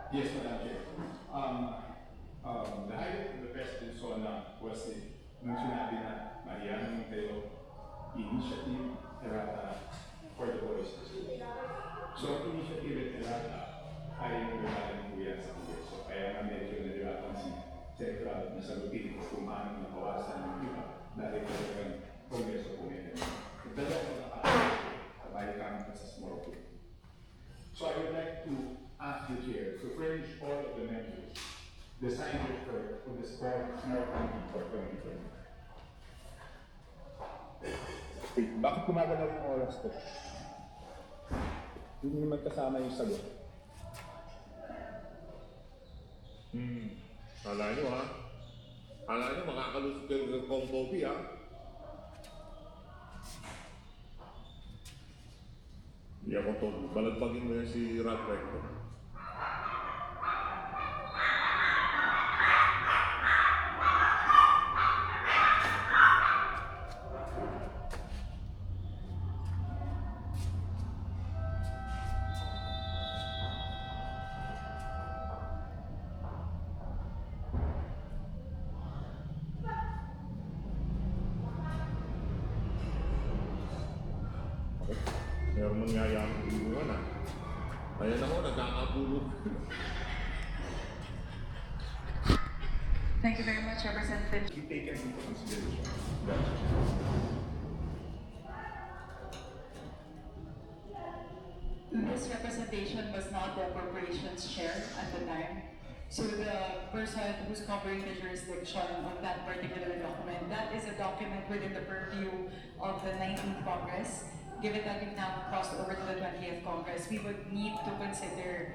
Yes, Madam Chair. The highlight of the President's Sona was nung sinabi na maiyanan kayo initiative errata for the voices. So, initiative errata ay nagagaling po yan sa Kongreso. Kaya nga medyo nahirapan si Secretary na sagutin kung paano nabawasan ng iba dahil talagang Kongreso po ngayon. Dalawa ko nakakabay kami sa small group. So I would like to ask the Chair to furnish all of the members the signed report for the small committee for 2020. Wait, bakit gumagalaw yung oras ko? Hindi naman kasama yung sagot. Kala nyo ha? Kala nyo makakalusot kayo ng kong ha? Hindi ako to. Balagbagin mo yan si Rod Rector. Meron nangyayang hubungan ah. Ayan ako, nagkakabulog. Thank you very much, Representative. We take into consideration. This representation was not the appropriations chair at the time. So the person who's covering the jurisdiction of that particular document, that is a document within the purview of the 19th Congress. Given that we've now crossed over to the 20th Congress, we would need to consider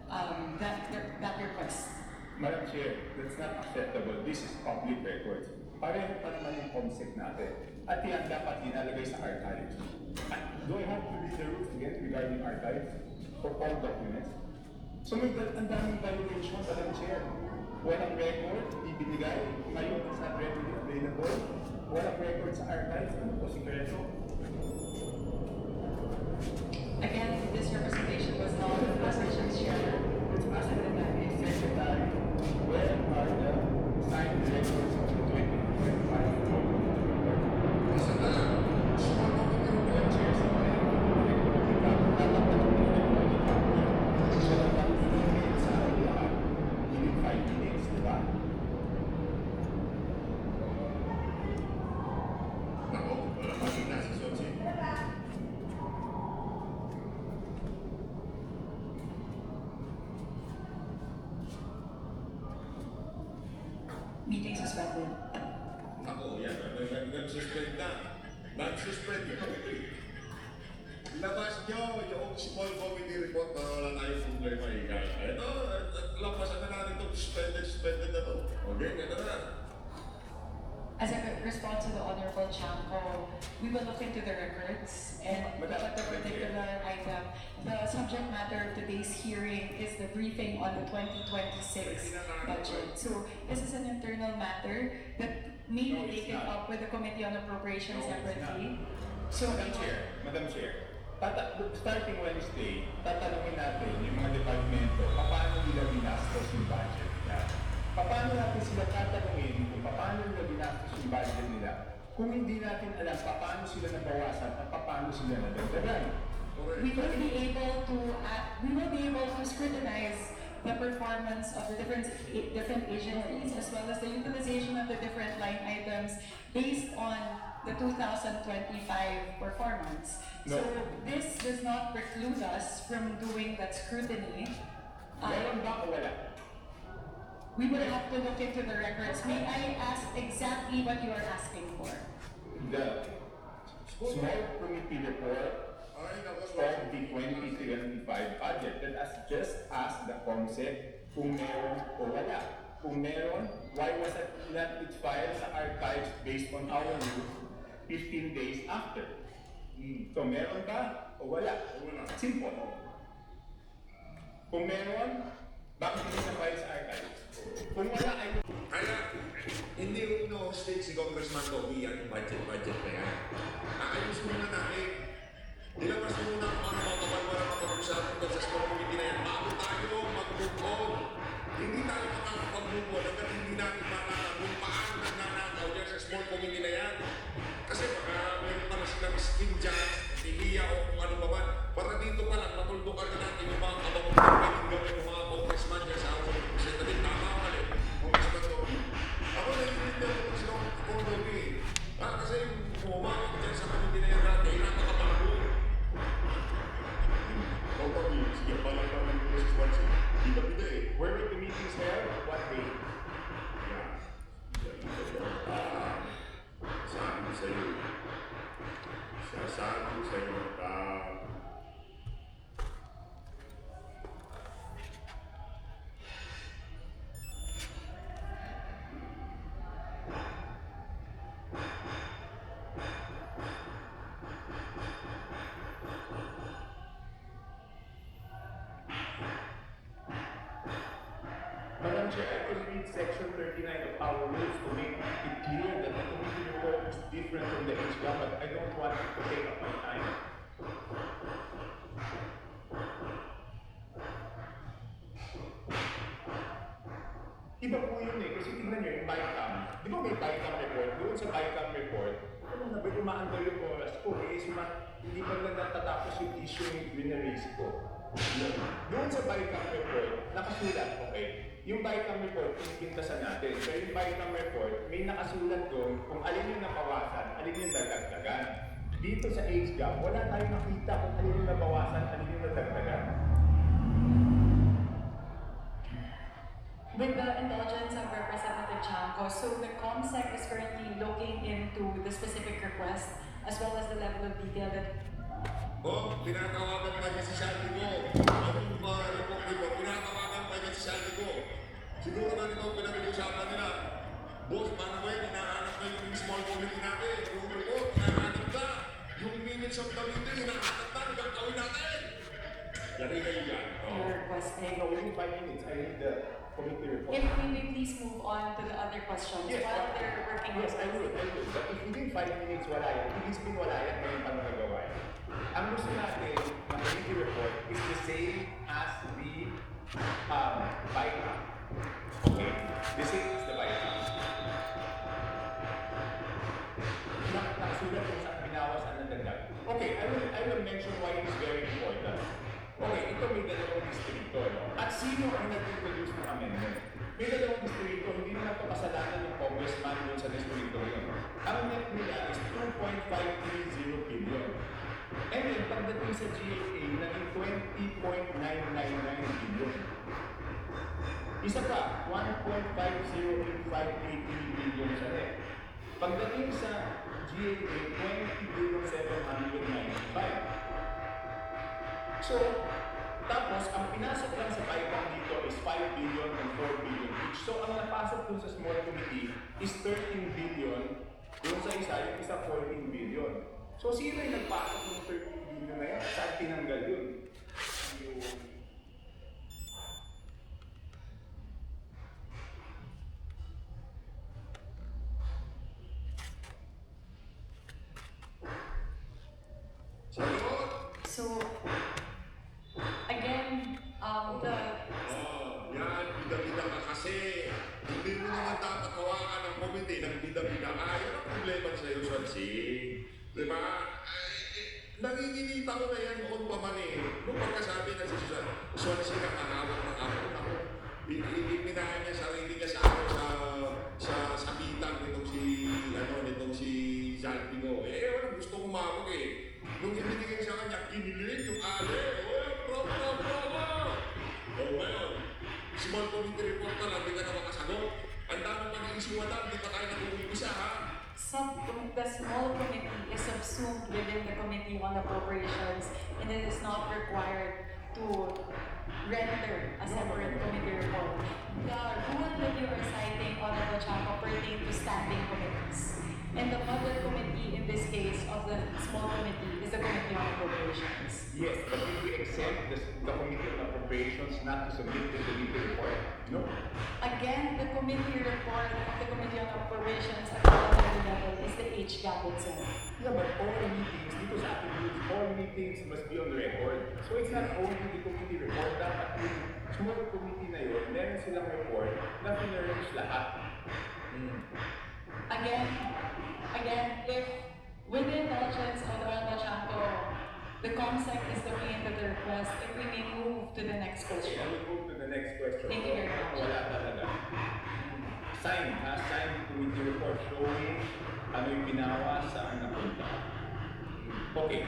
that request. Madam Chair, that's not acceptable. This is public records. Pareho pa naman yung concept natin. At yan dapat inalagay sa archives. Do I have to read the rules again regarding archives for all documents? So may ang daming violation, Madam Chair. Walang record, ibinigay, ngayon it's not readily available. Walang record sa archives, ano po sikreto? Again, this representation was not the appropriations chair. It's asked the Secretary, where are the signed records of the 2025 Isa na lang. Madam Chair, sa mga dapat so dapat i-minutes sa lahat. Within 5 minutes, di ba? Ako, wala pa si Nasa Sotsi. Meeting suspended. Ako, yan. Nag-suspend na. Nag-suspend yun. Labas nyo yung small committee report na wala tayong problema. Ito, lampasan na natin itong suspended na to. Okay, ito na. As a response to the Honorable Chanco, we will look into the records and look at the particular item. The subject matter of today's hearing is the briefing on the 2026 budget. So this is an internal matter that may be taken up with the Committee on Appropriations separately. So Madam Chair, starting Wednesday, tatanungin natin yung mga departamento paano nila binastos yung budget nila. Paano natin sila tatanungin kung paano nila binastos yung budget nila kung hindi natin alam paano sila nabawasan at paano sila nadagdagan. we will be able to scrutinize the performance of the different agencies as well as the utilization of the different line items based on the 2025 performance. No. So this does not preclude us from doing that scrutiny. Meron ba o wala? We will have to look into the records. May I ask exactly what you are asking for? The small committee report Ay, of the 2025 budget that just asked the concept kung meron o wala. Kung meron, why was it not filed sa archives based on our rules 15 days after? So meron ba o wala? Wala. Simple. Kung meron, bakit hindi na-file sa archives? Kung wala ay... Kaya, hindi no state si Congressman Toby ang budget na yan. Ayos muna natin. Dilabas muna kung ano mga kapag wala kapag-usapan sa small committee na yan. Bago tayo mag-move on skin judge, hihiya o kung ano ba man. Para dito pa lang, matuldukan na natin yung mga kabang pwedeng gawin ng mga congressman niya sa House of Representatives. Tama o mali? Congressman Toby. Ako naiintindihan ko si Toby. Kasi yung umamit dyan sa committee na yan dati, napakabago. Toby, sige pala naman yung Mrs. Wansi. Bida-bida eh. Where were the meetings held? What day? Sabi ko sa'yo. Sasabi ko sa'yo. Madam Chair, I can read section 39 of our rules to make it clear that the committee report is different from the HGAM, but I don't want it to take up my time. Iba po yun eh, kasi tingnan nyo yung BICAM. Di ba may BICAM report? Doon sa BICAM report, ano na ba umaandar yung oras ko eh, hindi pa na natatapos yung issue yung winnerist ko. Doon sa BICAM report, nakasulat, okay, yung BICAM report, pinipintasan natin. So yung BICAM report, may nakasulat doon kung alin yung nabawasan, alin yung nadagdagan. Dito sa HGAM, wala tayong nakita kung alin yung nabawasan, alin yung nadagdagan. With the indulgence of Representative Chanco, so the COMSEC is currently looking into the specific request as well as the level of detail that... Pinatawagan pa niya si Sandy ko. Yung mga report ko, pinatawagan pa niya si Sandy ko. Siguro na ito pinag-usapan nila. Boss, paano ba yun? Hinahanap na yung small committee natin. Yung report, hinahanap na. Yung minutes of the meeting, hinahanap na. Hanggang gawin natin. Yari kayo yan. Your request. No, within 5 minutes, I need the committee report. If we may please move on to the other questions while they're working on Yes, I will. But if within 5 minutes wala yan, ibig sabihin wala yan, ngayon pa nagagawa yan. Ang gusto natin, ang committee report is the same as the BICAM. Okay? The same as the BICAM. Nakasulat kung saan binawas ang nadagdag. Okay, I will mention why it is very important. Okay, ito may dalawang distrito, no? At sino ang nag-introduce ng amendment? May dalawang distrito, hindi naman ito kasalanan ng congressman doon sa distrito yun. Ang net nila is 2.530 billion. And then, pagdating sa GLA, naging 20.999 billion. Isa pa, 1.50858 billion sa net. Pagdating sa GLA, 20,795. So, tapos, ang pinasok lang sa BICAM dito is 5 billion and 4 billion each. So, ang napasok dun sa small committee is 13 billion. Dun sa isa, yung isa 14 billion. So, sino yung nagpasok ng 13 billion na yan? Saan tinanggal yun? So, again, Yan, bida-bida ka kasi. Hindi mo naman dapat hawakan ng committee ng bida-bida ka. Yan ang problema sa'yo, Swansi. Diba? Nanginginita ko na yan noon pa man eh. Nung pagkasabi na si Swansi na kahawak ng ako, ipinahan niya sarili niya sa ako sa sabitan nitong si Zalpino. Gusto ko mawag eh. Nung ibinigay sa kanya, kinilig yung ale. Ngayon, small committee report na lang, di ka na makasagot. Ang daming mag-iisiwatan, di pa tayo nag-uumisa ha. the small committee is subsumed within the Committee on Appropriations and it is not required to render a separate committee report. The rule that you are citing, Honorable Chanco, pertain to standing committees. And the mother committee in this case of the small committee is the Committee on Appropriations. Yes, but if we accept the Committee on Appropriations not to submit the committee report, no? Again, the committee report of the Committee on Appropriations at the other level is the HGAP itself. Yeah, but all meetings, dito sa ating rules, all meetings must be on record. So it's not only the committee report, dapat yung small committee na yun, meron silang report na pinarrange lahat. Again, if With the indulgence of the Honorable Chanko, the COMSEC is looking into the request if we may move to the next Okay, I question. will move to the next question. Thank you very much. Wala talaga. Sign committee report showing ano yung ginawa, saan napunta. Okay.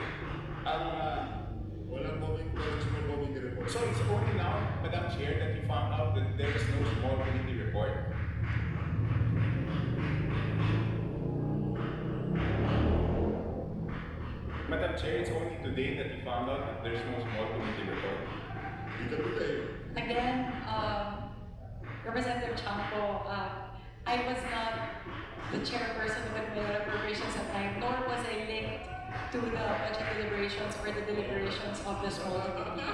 Walang small committee report. So it's only now, Madam Chair, that you found out that there is no small committee report. Madam Chair, it's only today that you found out that there is no small committee report. Di ka today. Again, Representative Chanko, I was not the chairperson of the Committee on Appropriations at time, nor was I linked to the budget deliberations or the deliberations of the small committee.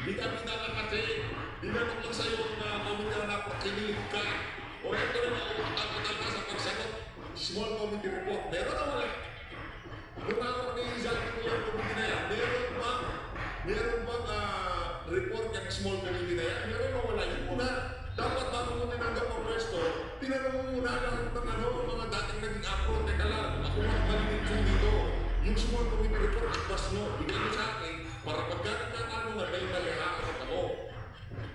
Di kami nakakati. Dinanong lang sa'yo na committee na napakinig ka. O ito rin ang utak-utak ka sa pagsagot. Small committee report. Meron na wala. Kung nakakaniizan ko yung committee na yan, meron bang report yung small committee na yan? Meron na wala. Yun muna. Dapat bago mo tinanggap ang pwesto, tinanong mo muna lahat ng mga dating naging upload. Teka lang, ako ang malinig ko dito. Yung small committee report, ipas nyo. Bigyan nyo sa akin para pagka nagkatanungan, may nalihakot ako.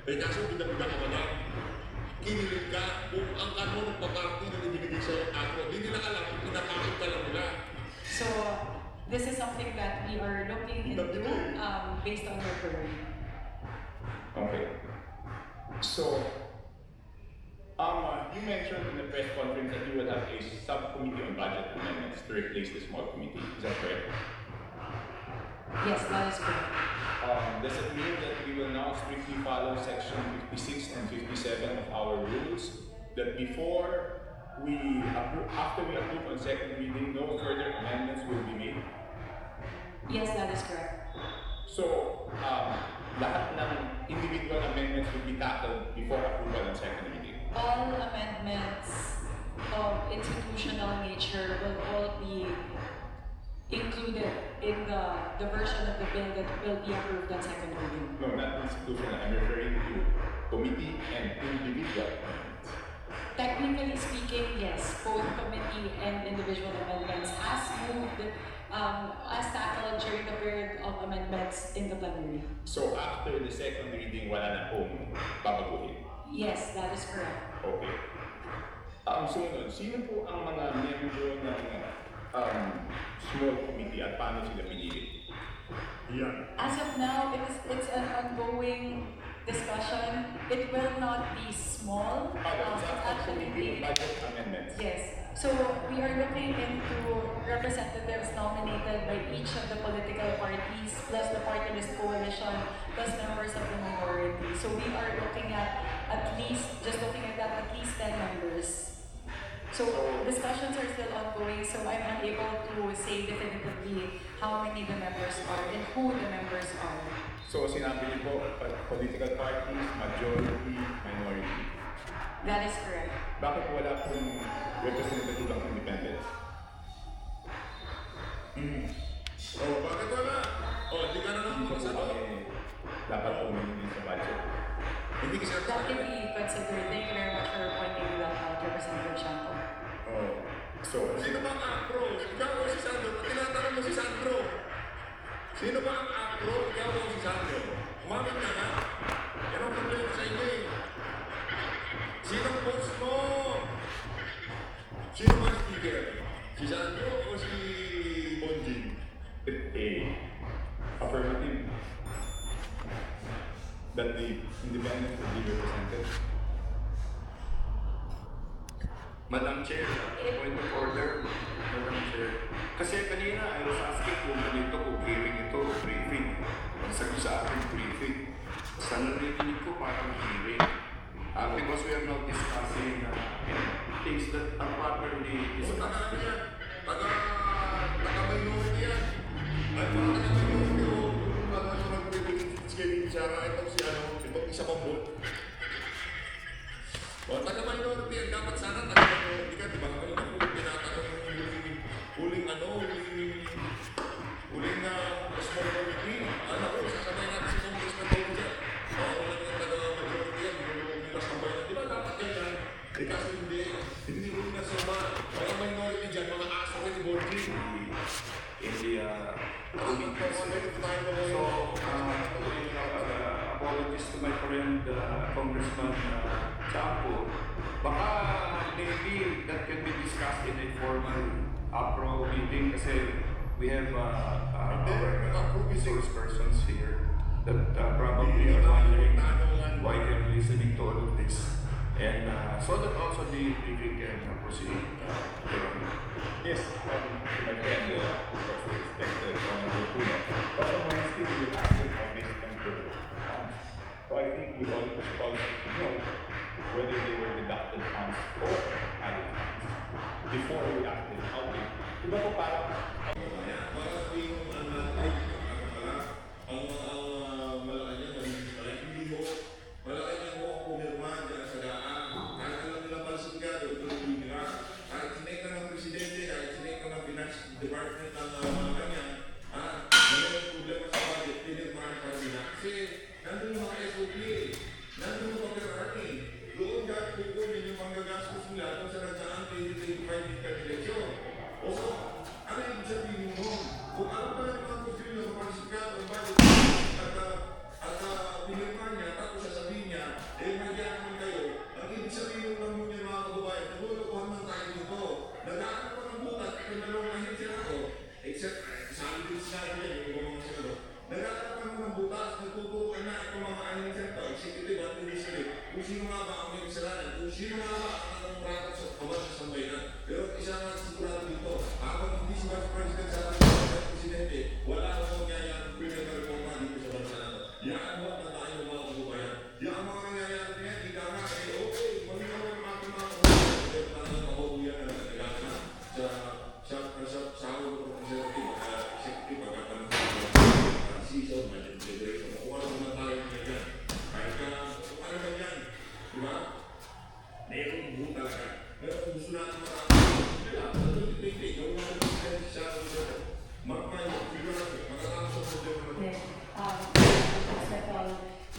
Eh kaso, bida-bida ka wala. Kinilig ka kung ang ng pagkakti na ibinigay sa'yo ako. Hindi nila alam kung pinapakit ka lang nila. So, this is something that we are looking into based on your query. Okay. So, you mentioned in the press conference that you will have a subcommittee on budget amendments to replace the small committee. Is that correct? Yes, that is correct. Does it mean that we will now strictly follow section 56 and 57 of our rules? That after we approve on second reading, no further amendments will be made? Yes, that is correct. So, lahat ng individual amendments will be tackled before approval on second reading? All amendments of institutional nature will all be included in the version of the bill that will be approved on second reading. No, not institutional. I'm referring to committee and individual amendments. Technically speaking, yes, both committee and individual amendments as moved, as tackled during the period of amendments in the plenary. So after the second reading, wala na pong babaguhin? Yes, that is correct. Okay. Sunod, sino po ang mga miyembro ng small committee at paano sila pinili? Yan. As of now, it's an ongoing discussion. It will not be small. It's It's actually committee on budget amendments. yes. So we are looking into representatives nominated by each of the political parties, plus the party list coalition, plus members of the minority. So we are looking at least 10 members. So discussions are still ongoing, so I'm unable to say definitively how many the members are and who the members are. So sinabi niyo po, political parties, majority, minority. That is correct. Bakit wala pong representative ng independents? Oh, bakit wala? Oh, di ka na Hindi naman po sa kami dapat pumili sa budget. Hindi kasi That can be considered. Thank you very much for pointing that out, Representative Shanko. Oh. So, Sino ba ang acro? Ikaw o si Sandro? Pag tinatanong mo si Sandro. Sino ba ang acro? Ikaw o si Sandro? Umamin ka na. Yan ang problema sa inyo eh. Sinong boss mo? Sino ba ang speaker? Si Sandro o si Bonjing? affirmative that the independents will be represented. Madam Chair, point of order, Madam Chair. Kasi kanina, I was asking kung ganito, kung hearing ito, o briefing. Sabi sa akin, briefing. Sa narinig ko, parang hearing. Because we are not discussing things that are properly discussed. Taga-minority yan. Ay, mga taga-minority o mga nag-briefing siya, ito si itong isa pang board. O, taga-minority yan. Dapat sana taga-minority ka, di ba? Ngayon ako tinatanong huling small committee. Ano ko, sasabay natin si Congress na tawag siya. Oo, lang yung taga-majority yan. Hindi mo sa bayan. Di ba dapat yan yan? Eh kasi hindi mo na suma. Taga-minority this to my friend Congressman Chapo, baka maybe that can be discussed in a formal APRO meeting kasi we have our resource persons here that probably are wondering why they're listening to all of this. And so that also the briefing can proceed. Yes, my friend, of course, we expect the honorable Puna. But on Wednesday, we will ask them how they spend their funds. So I think we all should also know whether they were deducted funds or added funds before we ask them how they. Diba po parang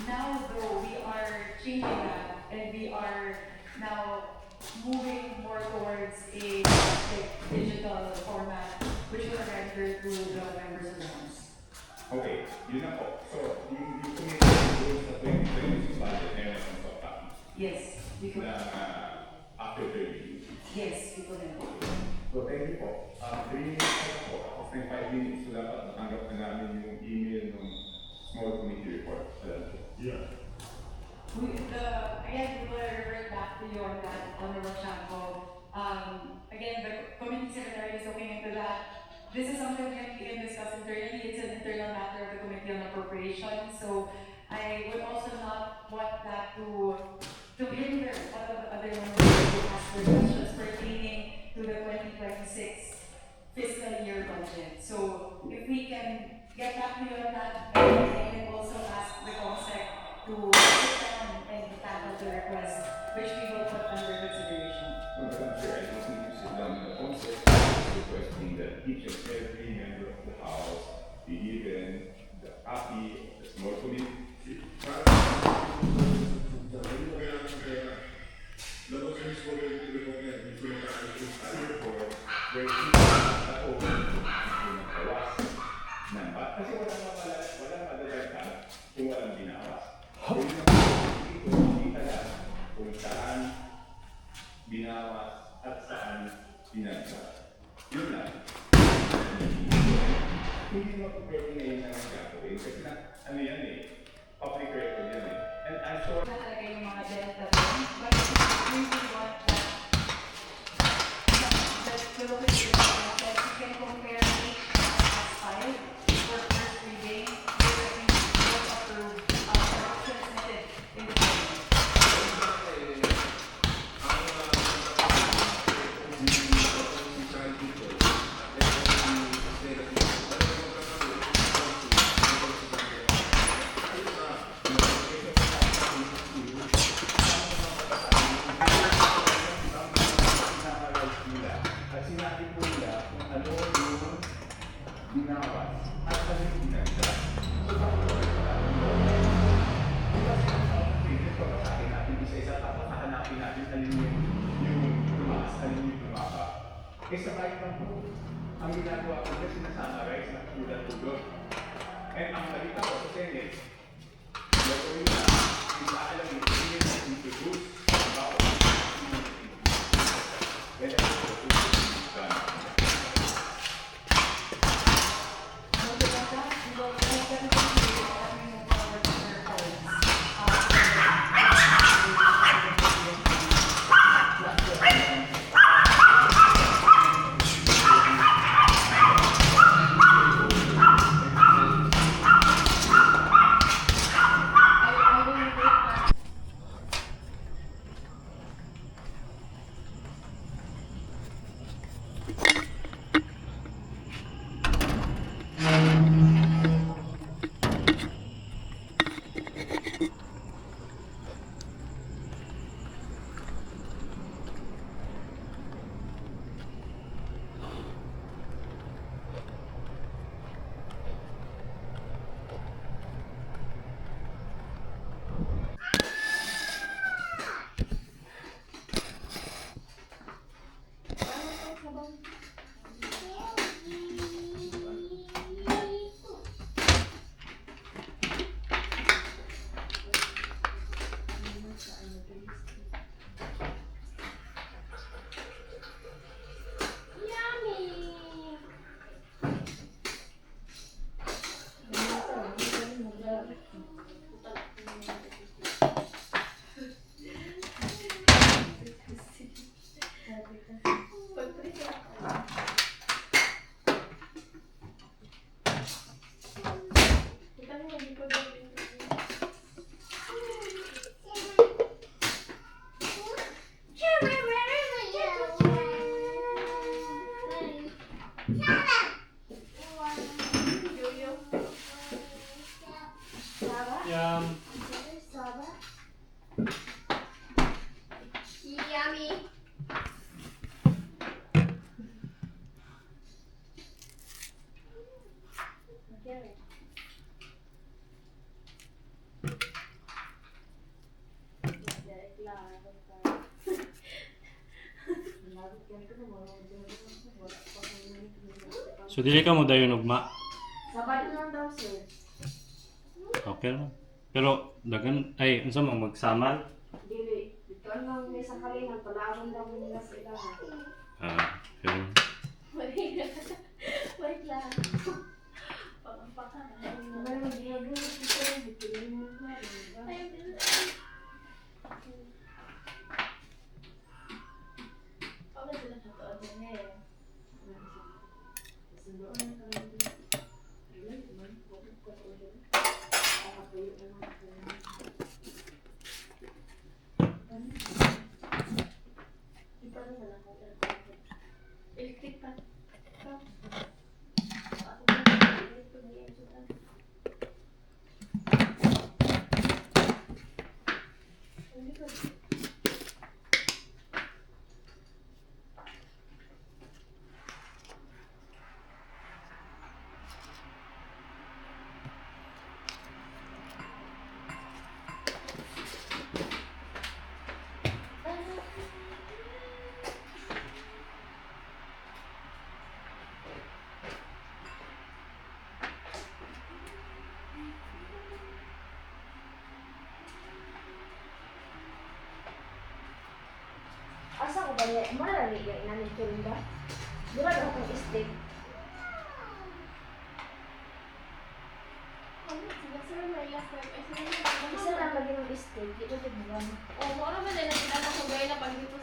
now though we are changing that and we are now moving more towards a digital format which will render to the members of the house. okay, yun na po. So, yung committee rules sa 2026 budget ngayon ang copy Yes, we could. na after the review. Yes, we could. So, thank you po. 3 minutes na po. Tapos na yung 5 minutes, so dapat natanggap na namin yung email ng small committee report. Yeah. Again, we will revert back to you on that, Honorable Chanco. Again, the committee secretary is looking into that. This is something that we can discuss internally. It's an internal matter of the Committee on Appropriations. So I would also not want that to hinder all of the other members who ask for questions pertaining to the 2026 fiscal year budget. So if we can get back to you on that, and I can also ask the COMSEC to sit down and tackle the request, which we will put under consideration. Well, I'm sure I just need to sit down in the concept requesting that each and every member of the House be given the copy of the small committee. Where kasi walang madadagdag kung walang binawas. Kung kita lang kung saan binawas at saan binagsak. Yun lang. Hindi mo pwede ngayon na gagawin kasi na, ano yan eh, public record yan eh. And I'm sure Talaga yung mga delta funds, but we really want that to look at your that you can compare each as file for first reading, so that we will approve transmitted in the at sinabi ko nila kung ano yung binawas at ano yung binagsak. So, pagkasakin natin isa-isa tapos hahanapin natin alin yung tumaas, alin yung tumaba. Eh sabay lang po, ang ginagawa ko na sinasummarize na tulad-tulad. And ang balita ko sa Senate, gagawin na Yum. Yummy. So dili ka mo dayon ugma. Sabado lang daw, sir. Okay lang. Pero dagan ay unsa mo magsamal? Dili. Dito lang may sakalingan. Palawon daw nila sa ilahan. Okay. Wait lang. Pagpapakan. May mag-ginagawa dito. Dito lang mga electric pa. Asa ko ba niya? Mara rin yung inanin ko rin ba? Dura daw akong steak. Isa lang lagi ng steak. Ito din ba? O, mo naman nila pinaka ko gaya na pag dito